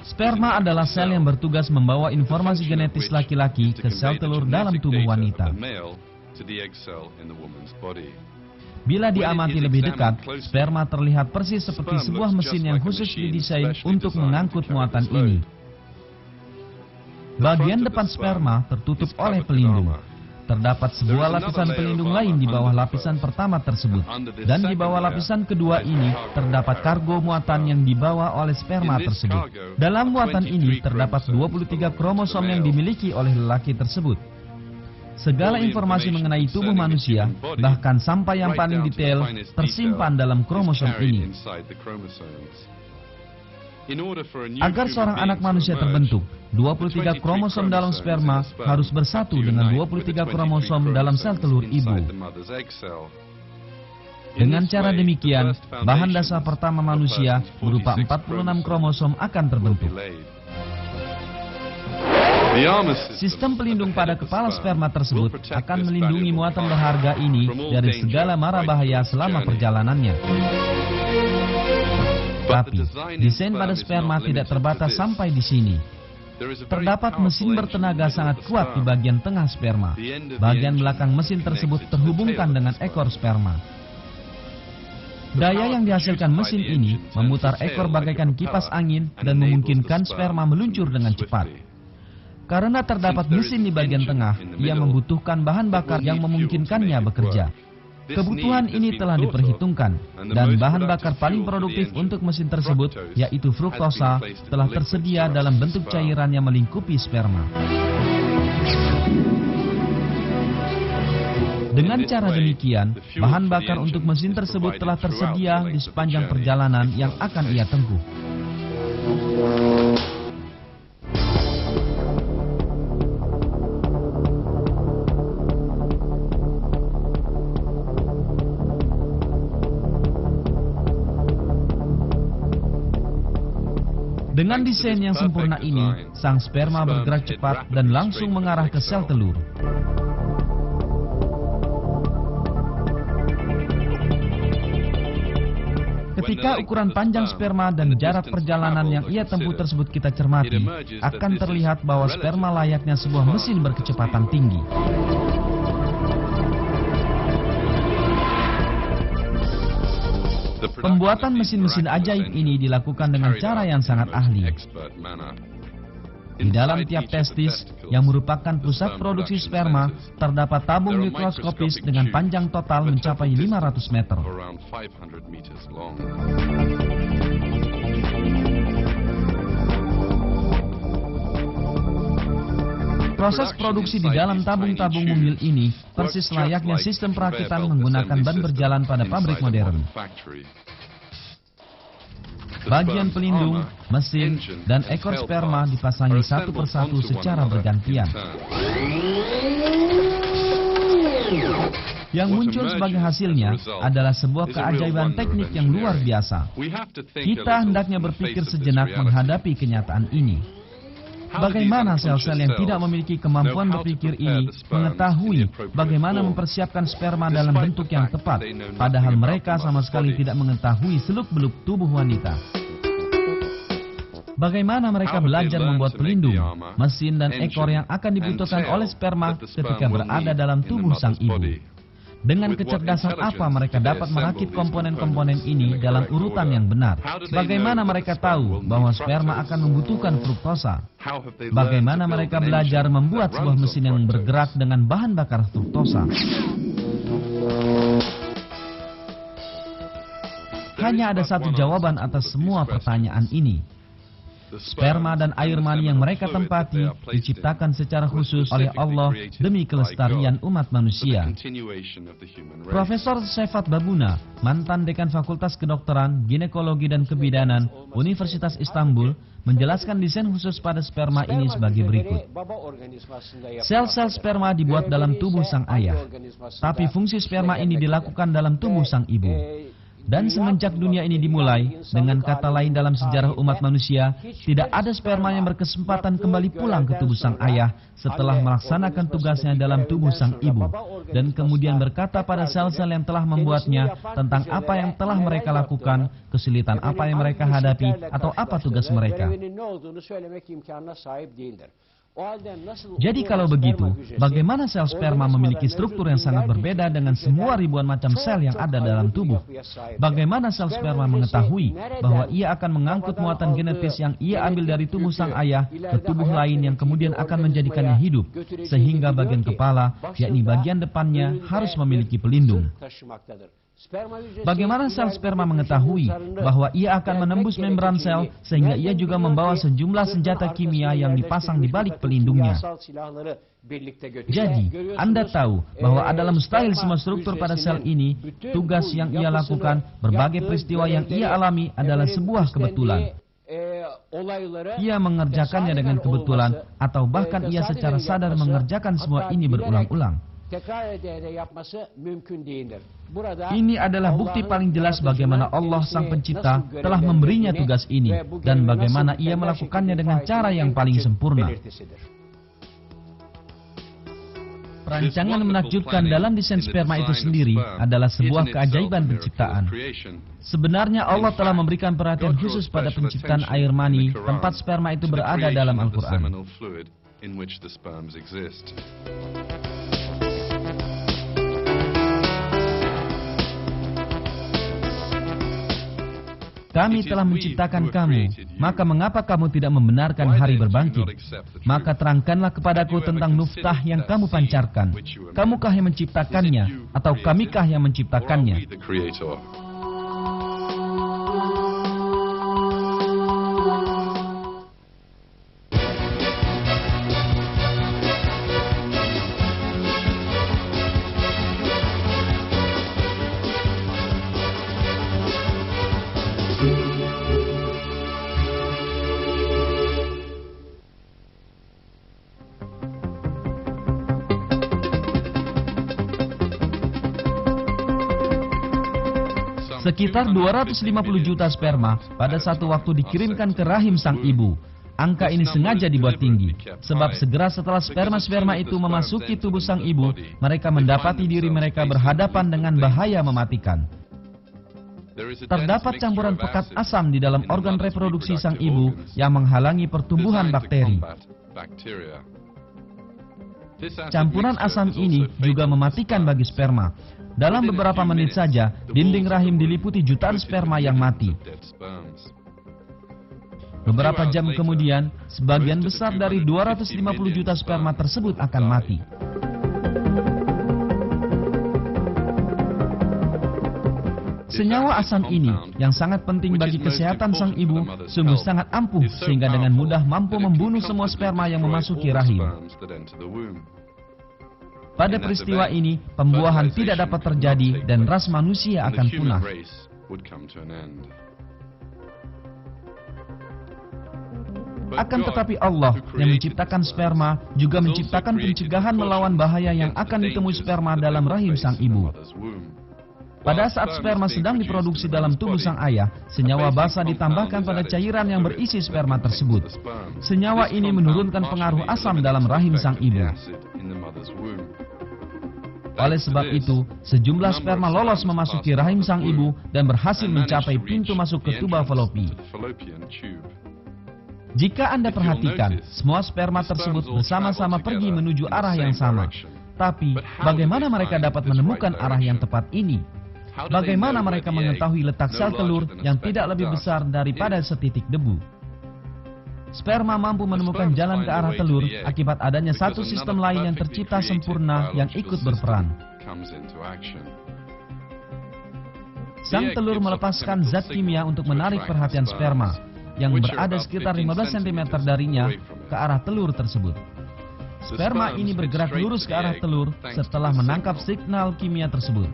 Sperma adalah sel yang bertugas membawa informasi genetis laki-laki ke sel telur dalam tubuh wanita. Bila diamati lebih dekat, sperma terlihat persis seperti sebuah mesin yang khusus didesain untuk mengangkut muatan ini. Bagian depan sperma tertutup oleh pelindung. Terdapat sebuah lapisan pelindung lain di bawah lapisan pertama tersebut. Dan di bawah lapisan kedua ini terdapat kargo muatan yang dibawa oleh sperma tersebut. Dalam muatan ini terdapat 23 kromosom yang dimiliki oleh lelaki tersebut. Segala informasi mengenai tubuh manusia, bahkan sampai yang paling detail, tersimpan dalam kromosom ini. Agar seorang anak manusia terbentuk, 23 kromosom dalam sperma harus bersatu dengan 23 kromosom dalam sel telur ibu. Dengan cara demikian, bahan dasar pertama manusia berupa 46 kromosom akan terbentuk. Sistem pelindung pada kepala sperma tersebut akan melindungi muatan berharga ini dari segala mara bahaya selama perjalanannya. Tapi, desain pada sperma tidak terbatas sampai di sini. Terdapat mesin bertenaga sangat kuat di bagian tengah sperma. Bagian belakang mesin tersebut terhubungkan dengan ekor sperma. Daya yang dihasilkan mesin ini memutar ekor bagaikan kipas angin dan memungkinkan sperma meluncur dengan cepat. Karena terdapat mesin di bagian tengah, ia membutuhkan bahan bakar yang memungkinkannya bekerja. Kebutuhan ini telah diperhitungkan, dan bahan bakar paling produktif untuk mesin tersebut, yaitu fruktosa, telah tersedia dalam bentuk cairan yang melingkupi sperma. Dengan cara demikian, bahan bakar untuk mesin tersebut telah tersedia di sepanjang perjalanan yang akan ia tempuh. Dengan desain yang sempurna ini, sang sperma bergerak cepat dan langsung mengarah ke sel telur. Ketika ukuran panjang sperma dan jarak perjalanan yang ia tempuh tersebut kita cermati, akan terlihat bahwa sperma layaknya sebuah mesin berkecepatan tinggi. Pembuatan mesin-mesin ajaib ini dilakukan dengan cara yang sangat ahli. Di dalam tiap testis, yang merupakan pusat produksi sperma, terdapat tabung mikroskopis dengan panjang total mencapai 500 meter. Proses produksi di dalam tabung-tabung mungil ini persis layaknya sistem perakitan menggunakan ban berjalan pada pabrik modern. Bagian pelindung, mesin, dan ekor sperma dipasangi satu persatu secara bergantian. Yang muncul sebagai hasilnya adalah sebuah keajaiban teknik yang luar biasa. Kita hendaknya berpikir sejenak menghadapi kenyataan ini. Bagaimana sel-sel yang tidak memiliki kemampuan berpikir ini mengetahui bagaimana mempersiapkan sperma dalam bentuk yang tepat, padahal mereka sama sekali tidak mengetahui seluk-beluk tubuh wanita. Bagaimana mereka belajar membuat pelindung, mesin dan ekor yang akan dibutuhkan oleh sperma ketika berada dalam tubuh sang ibu? Dengan kecerdasan apa mereka dapat merakit komponen-komponen ini dalam urutan yang benar? Bagaimana mereka tahu bahwa sperma akan membutuhkan fruktosa? Bagaimana mereka belajar membuat sebuah mesin yang bergerak dengan bahan bakar fruktosa? Hanya ada satu jawaban atas semua pertanyaan ini. Sperma dan air mani yang mereka tempati diciptakan secara khusus oleh Allah demi kelestarian umat manusia. Profesor Sefat Babuna, mantan dekan Fakultas Kedokteran, Ginekologi dan Kebidanan Universitas Istanbul, menjelaskan desain khusus pada sperma ini sebagai berikut. Sel-sel sperma dibuat dalam tubuh sang ayah, tapi fungsi sperma ini dilakukan dalam tubuh sang ibu. Dan semenjak dunia ini dimulai, dengan kata lain dalam sejarah umat manusia, tidak ada sperma yang berkesempatan kembali pulang ke tubuh sang ayah setelah melaksanakan tugasnya dalam tubuh sang ibu, dan kemudian berkata pada sel-sel yang telah membuatnya tentang apa yang telah mereka lakukan, kesulitan apa yang mereka hadapi, atau apa tugas mereka. Jadi kalau begitu, bagaimana sel sperma memiliki struktur yang sangat berbeda dengan semua ribuan macam sel yang ada dalam tubuh? Bagaimana sel sperma mengetahui bahwa ia akan mengangkut muatan genetis yang ia ambil dari tubuh sang ayah ke tubuh lain yang kemudian akan menjadikannya hidup, sehingga bagian kepala, yakni bagian depannya, harus memiliki pelindung? Bagaimana sel sperma mengetahui bahwa ia akan menembus membran sel sehingga ia juga membawa sejumlah senjata kimia yang dipasang di balik pelindungnya? Jadi, Anda tahu bahwa adalah mustahil semua struktur pada sel ini. Tugas yang ia lakukan, berbagai peristiwa yang ia alami adalah sebuah kebetulan. Ia mengerjakannya dengan kebetulan, atau bahkan ia secara sadar mengerjakan semua ini berulang-ulang. Ini adalah bukti paling jelas bagaimana Allah Sang Pencipta telah memberinya tugas ini, dan bagaimana ia melakukannya dengan cara yang paling sempurna. Perancangan menakjubkan dalam desain sperma itu sendiri adalah sebuah keajaiban penciptaan. Sebenarnya Allah telah memberikan perhatian khusus pada penciptaan air mani, tempat sperma itu berada dalam Al-Quran. Kami telah menciptakan kamu, maka mengapa kamu tidak membenarkan hari berbangkit? Maka terangkanlah kepadaku tentang nuftah yang kamu pancarkan. Kamukah yang menciptakannya, atau kamikah yang menciptakannya? Sekitar 250 juta sperma pada satu waktu dikirimkan ke rahim sang ibu. Angka ini sengaja dibuat tinggi, sebab segera setelah sperma-sperma itu memasuki tubuh sang ibu, mereka mendapati diri mereka berhadapan dengan bahaya mematikan. Terdapat campuran pekat asam di dalam organ reproduksi sang ibu yang menghalangi pertumbuhan bakteri. Campuran asam ini juga mematikan bagi sperma. Dalam beberapa menit saja, dinding rahim diliputi jutaan sperma yang mati. Beberapa jam kemudian, sebagian besar dari 250 juta sperma tersebut akan mati. Senyawa asam ini, yang sangat penting bagi kesehatan sang ibu, sungguh sangat ampuh sehingga dengan mudah mampu membunuh semua sperma yang memasuki rahim. Pada peristiwa ini, pembuahan tidak dapat terjadi dan ras manusia akan punah. Akan tetapi Allah yang menciptakan sperma juga menciptakan pencegahan melawan bahaya yang akan ditemui sperma dalam rahim sang ibu. Pada saat sperma sedang diproduksi dalam tubuh sang ayah, senyawa basa ditambahkan pada cairan yang berisi sperma tersebut. Senyawa ini menurunkan pengaruh asam dalam rahim sang ibu. Oleh sebab itu, sejumlah sperma lolos memasuki rahim sang ibu dan berhasil mencapai pintu masuk ke tuba falopi. Jika Anda perhatikan, semua sperma tersebut bersama-sama pergi menuju arah yang sama. Tapi, bagaimana mereka dapat menemukan arah yang tepat ini? Bagaimana mereka mengetahui letak sel telur yang tidak lebih besar daripada setitik debu? Sperma mampu menemukan jalan ke arah telur akibat adanya satu sistem lain yang tercipta sempurna yang ikut berperan. Sang telur melepaskan zat kimia untuk menarik perhatian sperma, yang berada sekitar 15 cm darinya ke arah telur tersebut. Sperma ini bergerak lurus ke arah telur setelah menangkap signal kimia tersebut.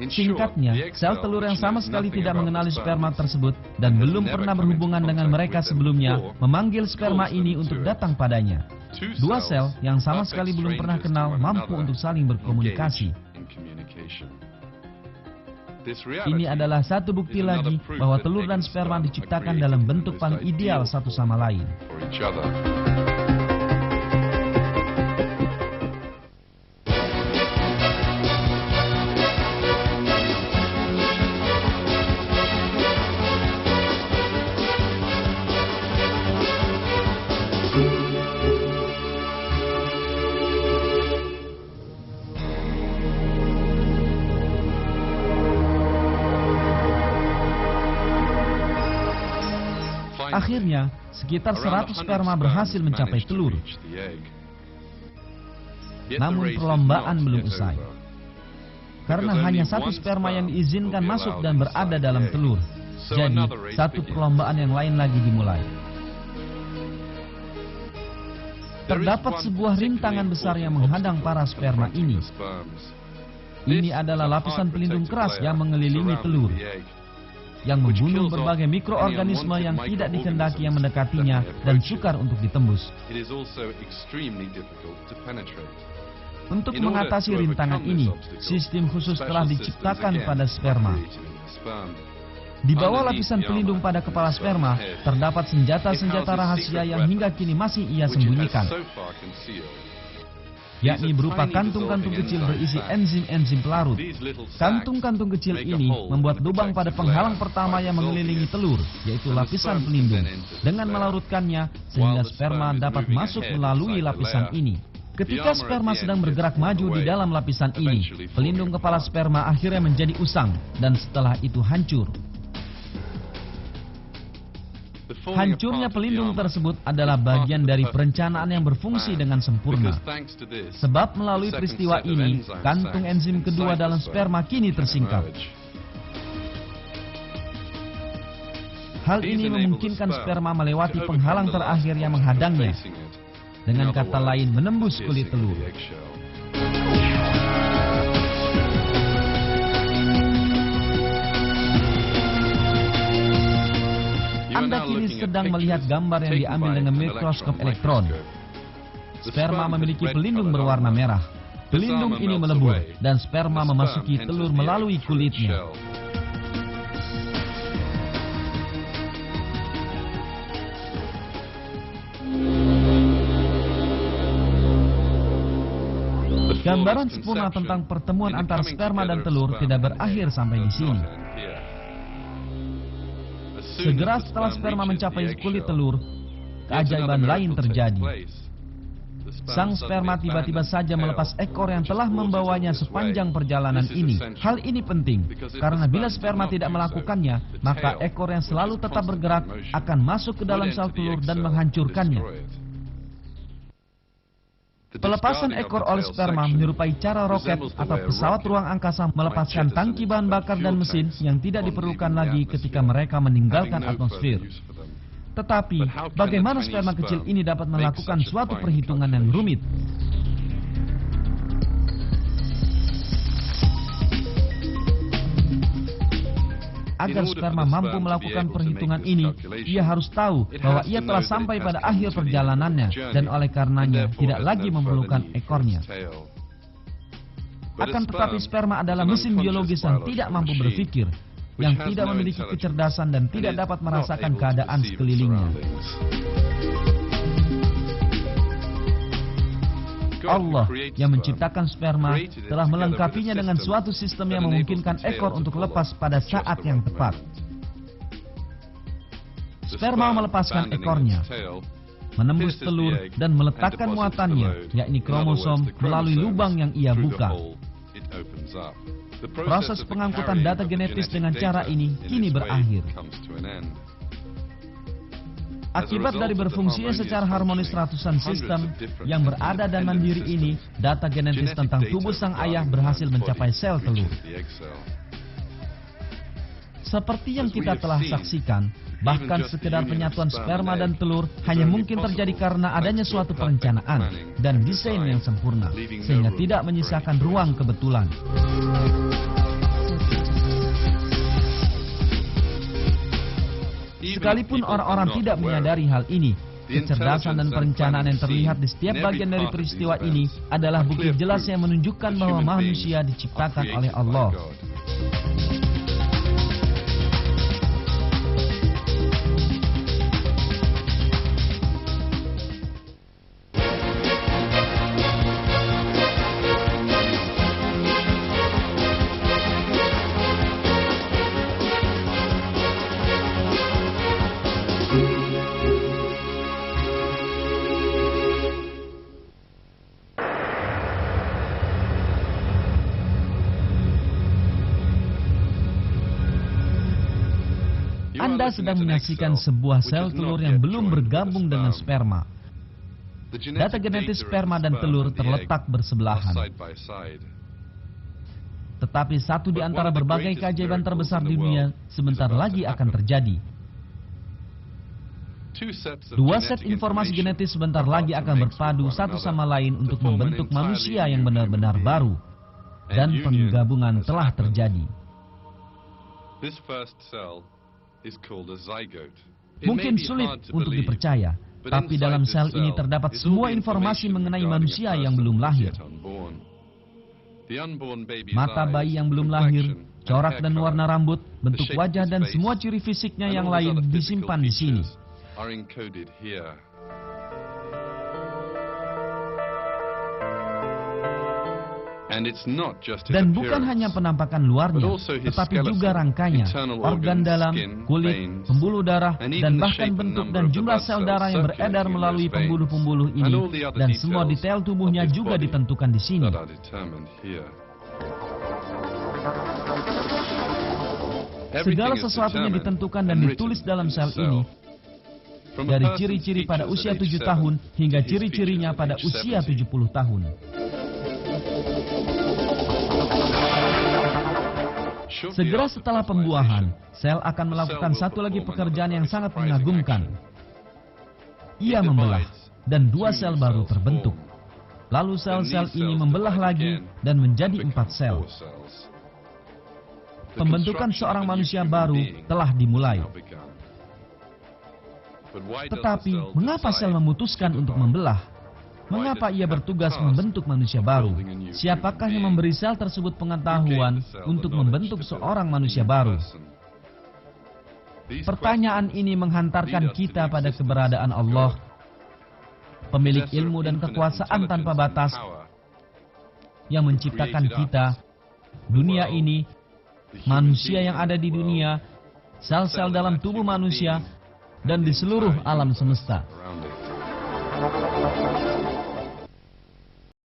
Singkatnya, sel telur yang sama sekali tidak mengenali sperma tersebut dan belum pernah berhubungan dengan mereka sebelumnya, memanggil sperma ini untuk datang padanya. Dua sel yang sama sekali belum pernah kenal mampu untuk saling berkomunikasi. Ini adalah satu bukti lagi bahwa telur dan sperma diciptakan dalam bentuk paling ideal satu sama lain. Akhirnya, sekitar 100 sperma berhasil mencapai telur. Namun perlombaan belum usai. Karena hanya satu sperma yang diizinkan masuk dan berada dalam telur. Jadi, satu perlombaan yang lain lagi dimulai. Terdapat sebuah rintangan besar yang menghadang para sperma ini. Ini adalah lapisan pelindung keras yang mengelilingi telur, yang membunuh berbagai mikroorganisme yang tidak dikehendaki yang mendekatinya dan sukar untuk ditembus. Untuk mengatasi rintangan ini, sistem khusus telah diciptakan pada sperma. Di bawah lapisan pelindung pada kepala sperma, terdapat senjata-senjata rahasia yang hingga kini masih ia sembunyikan, yakni berupa kantung-kantung kecil berisi enzim-enzim pelarut. Kantung-kantung kecil ini membuat lubang pada penghalang pertama yang mengelilingi telur, yaitu lapisan pelindung, dengan melarutkannya sehingga sperma dapat masuk melalui lapisan ini. Ketika sperma sedang bergerak maju di dalam lapisan ini, pelindung kepala sperma akhirnya menjadi usang dan setelah itu hancur. Hancurnya pelindung tersebut adalah bagian dari perencanaan yang berfungsi dengan sempurna. Sebab melalui peristiwa ini, kantung enzim kedua dalam sperma kini tersingkap. Hal ini memungkinkan sperma melewati penghalang terakhir yang menghadangnya. Dengan kata lain, menembus kulit telur. Anda kini sedang melihat gambar yang diambil dengan mikroskop elektron. Sperma memiliki pelindung berwarna merah. Pelindung ini melebur dan sperma memasuki telur melalui kulitnya. Gambaran sempurna tentang pertemuan antara sperma dan telur tidak berakhir sampai di sini. Segera setelah sperma mencapai kulit telur, keajaiban lain terjadi. Sang sperma tiba-tiba saja melepas ekor yang telah membawanya sepanjang perjalanan ini. Hal ini penting, karena bila sperma tidak melakukannya, maka ekor yang selalu tetap bergerak akan masuk ke dalam sel telur dan menghancurkannya. Pelepasan ekor oleh sperma menyerupai cara roket atau pesawat ruang angkasa melepaskan tangki bahan bakar dan mesin yang tidak diperlukan lagi ketika mereka meninggalkan atmosfer. Tetapi, bagaimana sperma kecil ini dapat melakukan suatu perhitungan yang rumit? Agar sperma mampu melakukan perhitungan ini, ia harus tahu bahwa ia telah sampai pada akhir perjalanannya dan oleh karenanya tidak lagi memerlukan ekornya. Akan tetapi sperma adalah mesin biologis yang tidak mampu berpikir, yang tidak memiliki kecerdasan dan tidak dapat merasakan keadaan sekelilingnya. Allah yang menciptakan sperma telah melengkapinya dengan suatu sistem yang memungkinkan ekor untuk lepas pada saat yang tepat. Sperma melepaskan ekornya, menembus telur dan meletakkan muatannya, yakni kromosom, melalui lubang yang ia buka. Proses pengangkutan data genetis dengan cara ini kini berakhir. Akibat dari berfungsinya secara harmonis ratusan sistem yang berada dan mandiri ini, data genetis tentang tubuh sang ayah berhasil mencapai sel telur. Seperti yang kita telah saksikan, bahkan sekedar penyatuan sperma dan telur hanya mungkin terjadi karena adanya suatu perencanaan dan desain yang sempurna, sehingga tidak menyisakan ruang kebetulan. Sekalipun orang-orang tidak menyadari hal ini, Kecerdasan dan perencanaan yang terlihat di setiap bagian dari peristiwa ini adalah bukti jelas yang menunjukkan bahwa manusia diciptakan oleh Allah. Anda sedang menyaksikan sebuah sel telur yang belum bergabung dengan sperma. Data genetis sperma dan telur terletak bersebelahan. Tetapi satu di antara berbagai keajaiban terbesar di dunia sebentar lagi akan terjadi. Dua set informasi genetis sebentar lagi akan berpadu satu sama lain untuk membentuk manusia yang benar-benar baru. Dan penggabungan telah terjadi. Mungkin sulit untuk dipercaya, tapi dalam sel ini terdapat semua informasi mengenai manusia yang belum lahir. Mata bayi yang belum lahir, corak dan warna rambut, bentuk wajah dan semua ciri fisiknya yang lain disimpan di sini. Dan bukan hanya penampakan luarnya, tetapi juga rangkanya, organ dalam, kulit, pembuluh darah, dan bahkan bentuk dan jumlah sel darah yang beredar melalui pembuluh-pembuluh ini, dan semua detail tubuhnya juga ditentukan di sini. Segala sesuatunya ditentukan dan ditulis dalam sel ini, dari ciri-ciri pada usia 7 tahun hingga ciri-cirinya pada usia 70 tahun. Segera setelah pembuahan, sel akan melakukan satu lagi pekerjaan yang sangat mengagumkan. Ia membelah, dan dua sel baru terbentuk. Lalu sel-sel ini membelah lagi dan menjadi 4 sel. Pembentukan seorang manusia baru telah dimulai. Tetapi, mengapa sel memutuskan untuk membelah? Mengapa ia bertugas membentuk manusia baru? Siapakah yang memberi sel tersebut pengetahuan untuk membentuk seorang manusia baru? Pertanyaan ini menghantarkan kita pada keberadaan Allah, pemilik ilmu dan kekuasaan tanpa batas, yang menciptakan kita, dunia ini, manusia yang ada di dunia, sel-sel dalam tubuh manusia, dan di seluruh alam semesta.